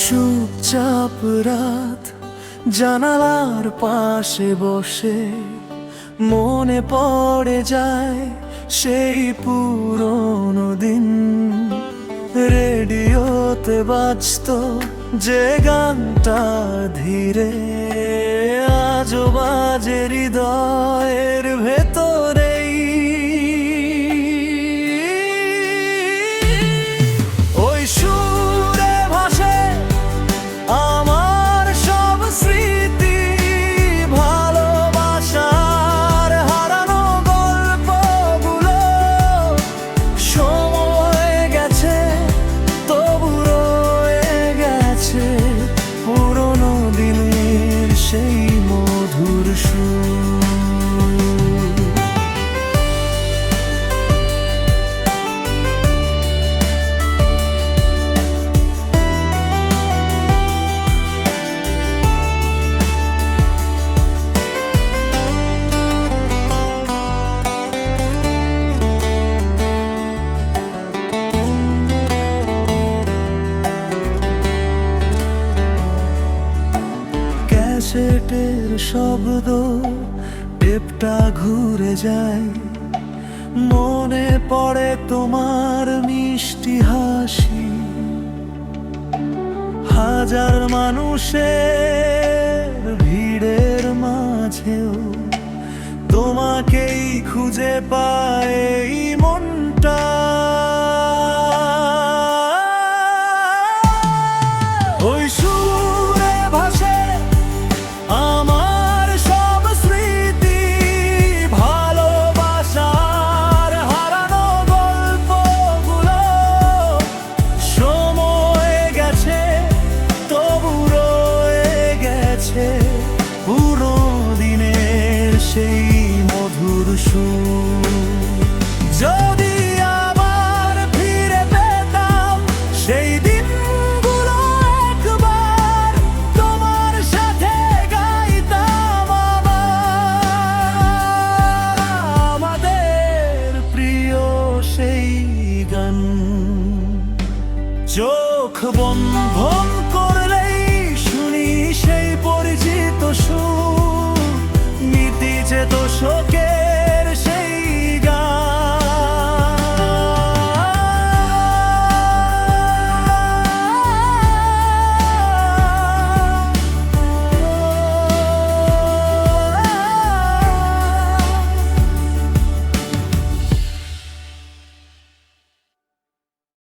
চুপচাপ রাত জানালার পাশে বসে মনে পড়ে যায় সেই পুরনো দিন। রেডিওতে বাজতো যে গানটা ধীরে, আজও বাজে হৃদয়ের ভেতরেই। ওই সুরে ভাসে আমার সব স্মৃতি, ভালোবাসার হারানো গল্পগুলো। সময় গেছে তবু রয়ে গেছে পুরনো দিনের সেই মধুর সুর। ক্যাসেটের শব্দ, টেপটা ঘুরে যায়, মনে পড়ে তোমার মিষ্টি হাসি। হাজার মানুষের ভিড়ের মাঝেও তোমাকেই খুঁজে পায় এই মনটা। ওই সুরে ভাসে আমার সব স্মৃতি, ভালোবাসার হারানো গল্পগুলো। সময় গেছে তবু রয়ে গেছে